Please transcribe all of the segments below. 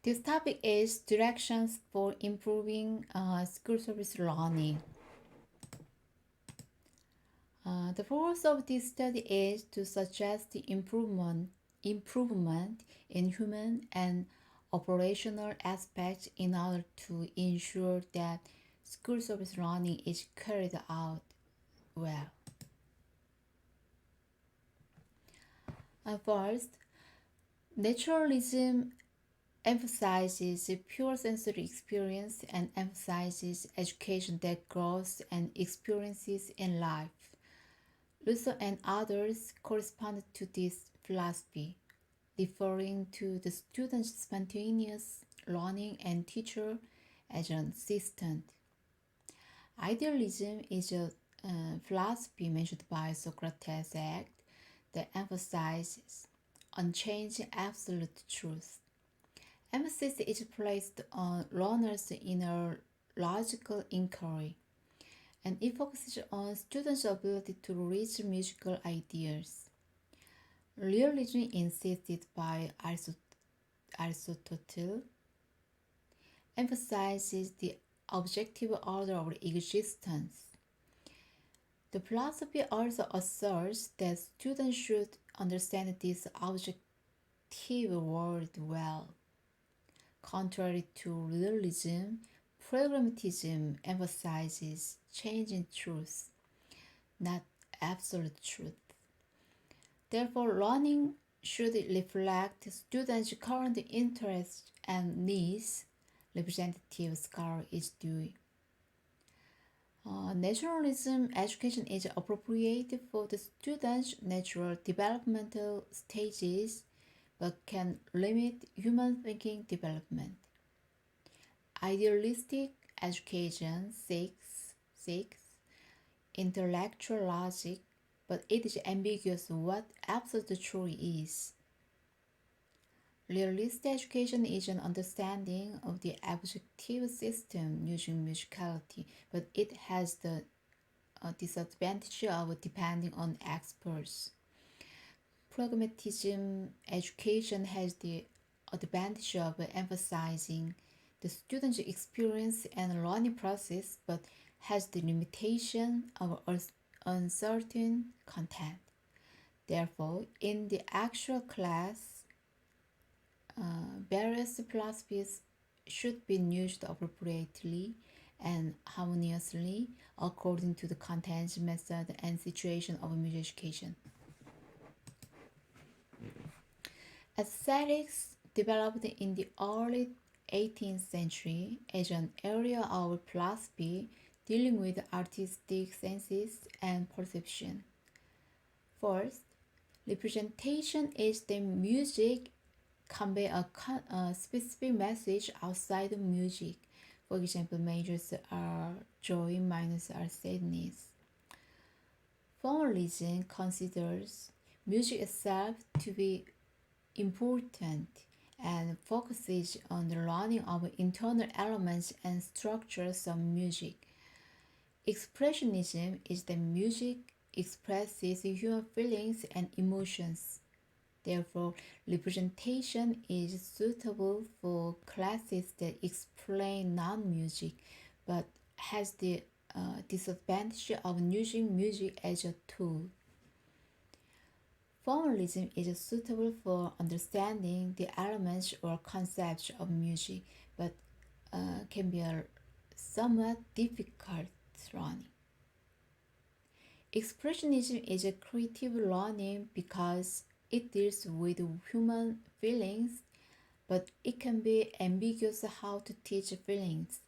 This topic is directions for improving school service learning. The purpose of this study is to suggest the improvement in human and operational aspects in order to ensure that school service learning is carried out well. First, naturalism emphasizes pure sensory experience and emphasizes education that grows and experiences in life. Russo and others correspond to this philosophy, referring to the student's spontaneous learning and teacher as an assistant. Idealism is a philosophy mentioned by Socrates' Act that emphasizes unchanging absolute truth. Emphasis is placed on learners' inner logical inquiry, and it focuses on students' ability to reach musical ideas. Realism insisted by Aristotle emphasizes the objective order of existence. The philosophy also asserts that students should understand this objective world well. Contrary to realism, pragmatism emphasizes changing truth, not absolute truth. Therefore, learning should reflect students' current interests and needs, representative scholar is doing. Naturalism education is appropriate for the students' natural developmental stages but can limit human thinking development. Idealistic education seeks intellectual logic, but it is ambiguous what absolute truth is. Realistic education is an understanding of the objective system using musicality, but it has the disadvantage of depending on experts. Pragmatism education has the advantage of emphasizing the student's experience and learning process, but has the limitation of uncertain content. Therefore, in the actual class, various philosophies should be used appropriately and harmoniously according to the content, method, and situation of music education. Aesthetics developed in the early 18th century as an area of philosophy dealing with artistic senses and perception. First, representation is the music convey a specific message outside of music. For example, majors are joy, minors are sadness. Formalism considers music itself to be important and focuses on the learning of internal elements and structures of music. Expressionism is that music expresses human feelings and emotions. Therefore, representation is suitable for classes that explain non-music but has the disadvantage of using music as a tool. Formalism is suitable for understanding the elements or concepts of music, but can be a somewhat difficult learning. Expressionism is a creative learning because it deals with human feelings, but it can be ambiguous how to teach feelings.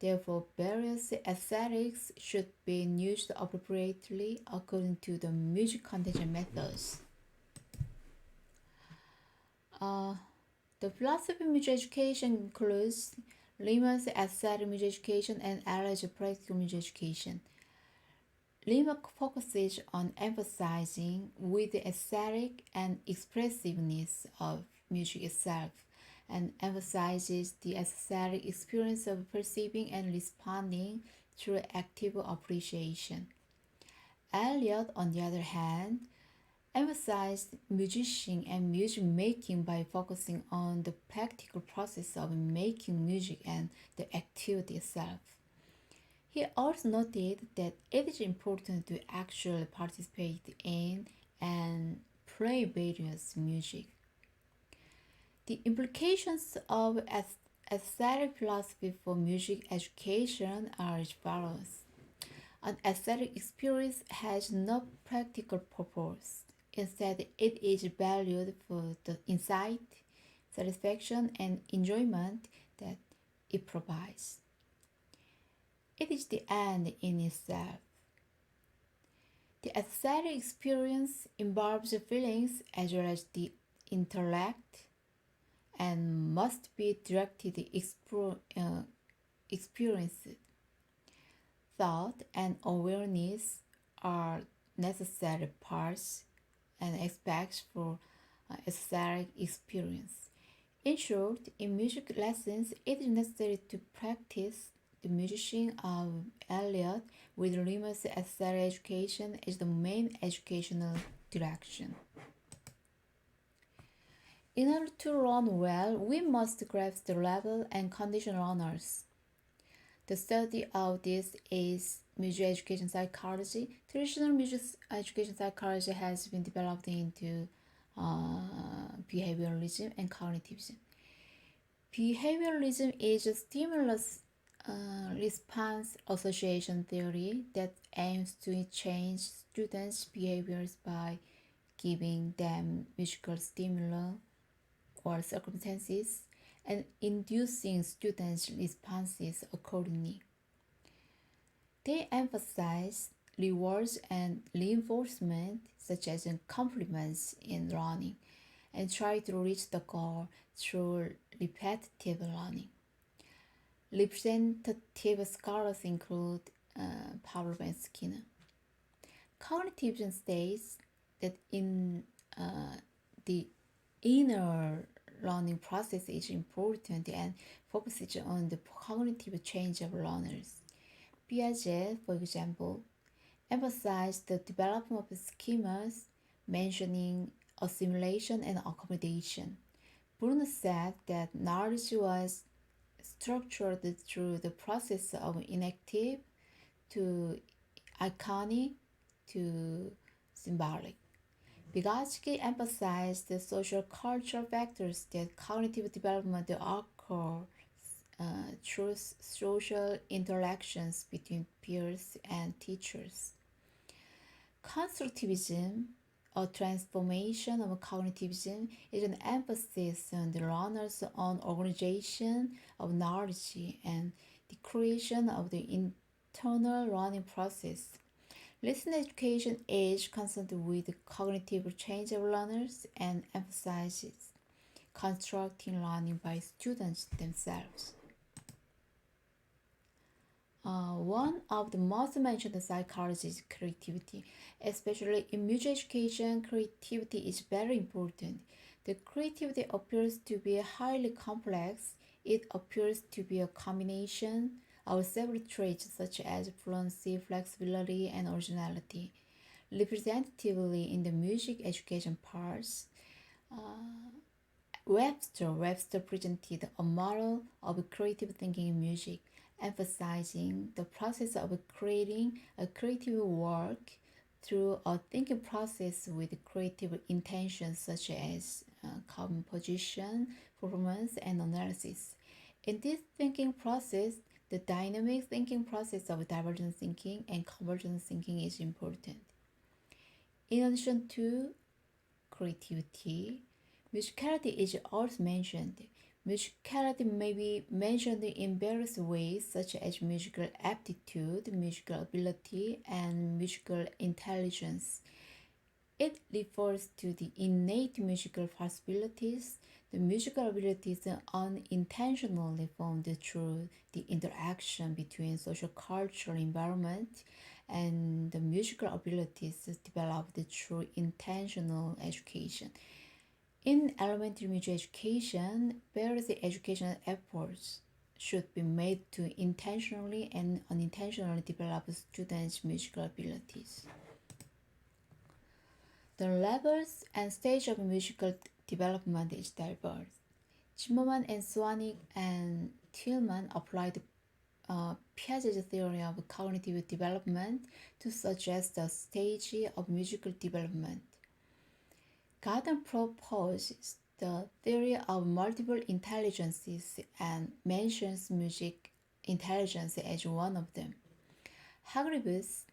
Therefore, various aesthetics should be used appropriately according to the music content and methods. The philosophy of music education includes Lehmann's aesthetic music education and Adler's practical music education. Lehmann focuses on emphasizing with the aesthetic and expressiveness of music itself, and emphasizes the aesthetic experience of perceiving and responding through active appreciation. Eliot, on the other hand, emphasized musician and music making by focusing on the practical process of making music and the activity itself. He also noted that it is important to actually participate in and play various music. The implications of aesthetic philosophy for music education are as follows. An aesthetic experience has no practical purpose. Instead, it is valued for the insight, satisfaction, and enjoyment that it provides. It is the end in itself. The aesthetic experience involves feelings as well as the intellect and must be directed experience. Thought and awareness are necessary parts and aspects for aesthetic experience. In short, in music lessons, it is necessary to practice the musician of Eliot with Rimas aesthetic education as the main educational direction. In order to learn well, we must grasp the level and condition learners. The study of this is music education psychology. Traditional music education psychology has been developed into behavioralism and cognitivism. Behavioralism is a stimulus response association theory that aims to change students' behaviors by giving them musical stimuli or circumstances and inducing students' responses accordingly. They emphasize rewards and reinforcement, such as compliments in learning, and try to reach the goal through repetitive learning. Representative scholars include Pavlov and Skinner. Cognitivism states that in the inner learning process is important and focuses on the cognitive change of learners. Piaget, for example, emphasized the development of schemas mentioning assimilation and accommodation. Bruno said that knowledge was structured through the process of inactive to iconic to symbolic. Vygotsky emphasized the social cultural factors that cognitive development occur through social interactions between peers and teachers. Constructivism, a transformation of cognitivism, is an emphasis on the learner's own organization of knowledge and the creation of the internal learning process. Listening education is concerned with the cognitive change of learners and emphasizes constructing learning by students themselves. One of the most mentioned psychology is creativity. Especially in music education, creativity is very important. The creativity appears to be highly complex. It appears to be a combination of several traits such as fluency, flexibility, and originality. Representatively in the music education parts, Webster presented a model of creative thinking in music, emphasizing the process of creating a creative work through a thinking process with creative intentions such as composition, performance, and analysis. In this thinking process, the dynamic thinking process of divergent thinking and convergent thinking is important. In addition to creativity, musicality is also mentioned. Musicality may be mentioned in various ways, such as musical aptitude, musical ability, and musical intelligence. It refers to the innate musical possibilities. The musical abilities are unintentionally formed through the interaction between social cultural environment and the musical abilities developed through intentional education. In elementary music education, various educational efforts should be made to intentionally and unintentionally develop students' musical abilities. The levels and stage of musical development is diverse. Zimmerman and Swanwick and Tillman applied Piaget's theory of cognitive development to suggest the stage of musical development. Gardner proposes the theory of multiple intelligences and mentions music intelligence as one of them. Hargreaves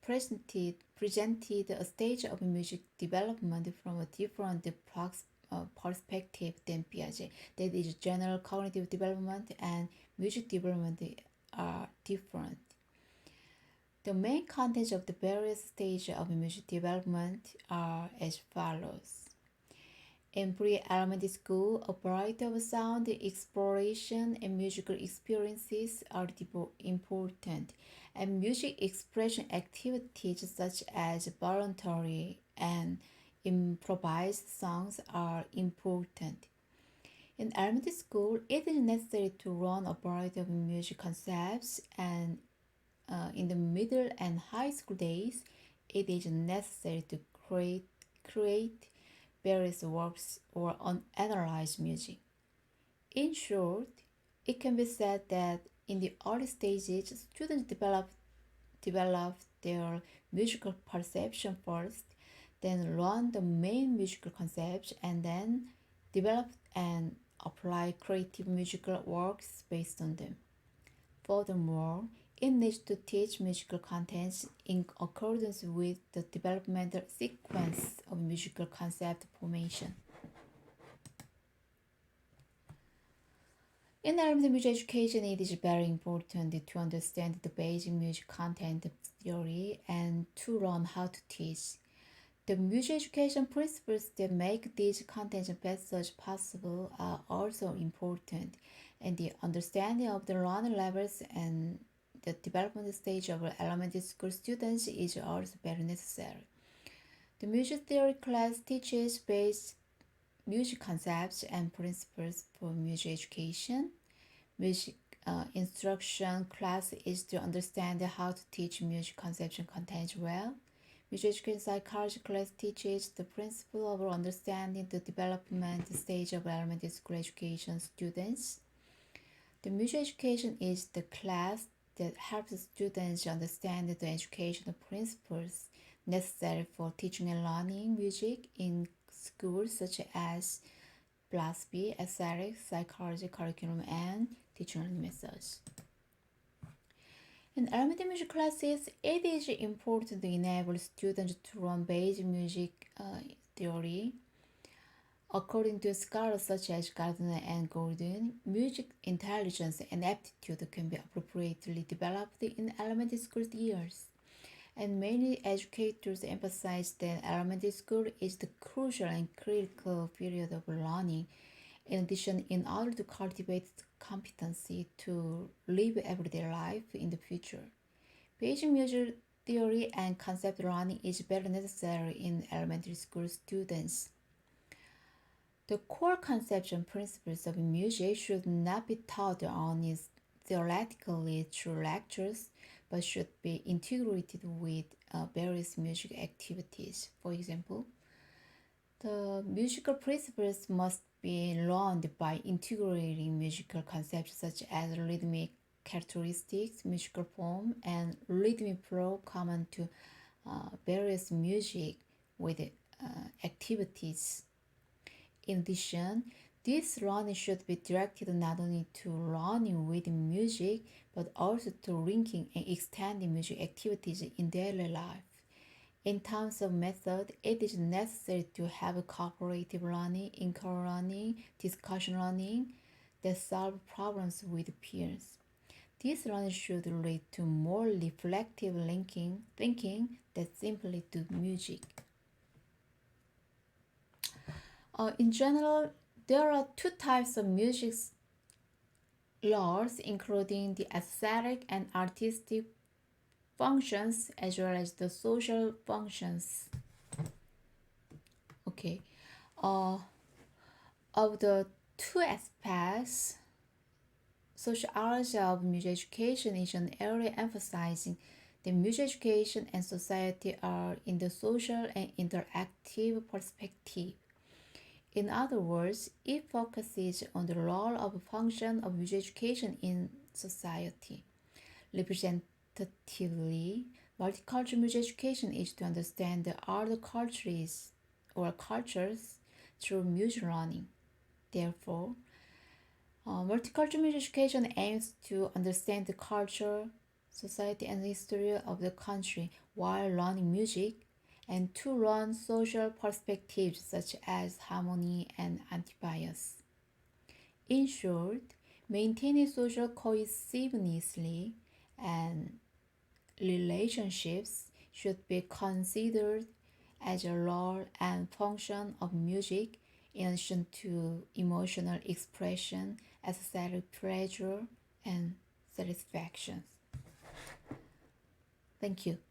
presented a stage of music development from a different perspective than Piaget. That is, general cognitive development and music development are different. The main contents of the various stages of music development are as follows. In pre-elementary school, a variety of sound exploration and musical experiences are important, and music expression activities such as voluntary and improvised songs are important. In elementary school, it is necessary to learn a variety of music concepts, and in the middle and high school days, it is necessary to create various works or analyze music. In short, it can be said that in the early stages, students develop their musical perception first, then learn the main musical concepts, and then develop and apply creative musical works based on them. Furthermore, it needs to teach musical contents in accordance with the developmental sequence of musical concept formation. In elementary music education, it is very important to understand the basic music content theory and to learn how to teach. The music education principles that make these contents best possible are also important, and the understanding of the learning levels and the development stage of elementary school students is also very necessary. The music theory class teaches basic music concepts and principles for music education. Music instruction class is to understand how to teach music concepts and content well. Music education psychology class teaches the principle of understanding the development stage of elementary school education students. The music education is the class that helps students understand the educational principles necessary for teaching and learning music in schools such as philosophy, aesthetics, psychology, curriculum, and teaching learning methods. In elementary music classes, it is important to enable students to learn basic music theory. According to scholars such as Gardner and Gordon, music intelligence and aptitude can be appropriately developed in elementary school years. And many educators emphasize that elementary school is the crucial and critical period of learning. In addition, in order to cultivate competency to live everyday life in the future, basic music theory and concept learning is very necessary in elementary school students. The core concepts and principles of music should not be taught only theoretically through lectures, but should be integrated with various music activities. For example, the musical principles must be learned by integrating musical concepts such as rhythmic characteristics, musical form, and rhythmic flow common to various music with activities. In addition, this learning should be directed not only to learning with music, but also to linking and extending music activities in daily life. In terms of method, it is necessary to have cooperative learning, in-core learning, discussion learning that solve problems with peers. This learning should lead to more reflective thinking than simply to music. In general, there are two types of music laws, including the aesthetic and artistic functions as well as the social functions. Okay, of the two aspects, sociology of music education is an area emphasizing The music education and society are in the social and interactive perspective. In other words, it focuses on the role of function of music education in society. Representatively, multicultural music education is to understand the other cultures or cultures through music learning. Therefore, multicultural music education aims to understand the culture, society, and history of the country while learning music, and to learn social perspectives such as harmony and anti-bias. In short, maintaining social cohesiveness and relationships should be considered as a role and function of music in addition to emotional expression, aesthetic pleasure, and satisfaction. Thank you.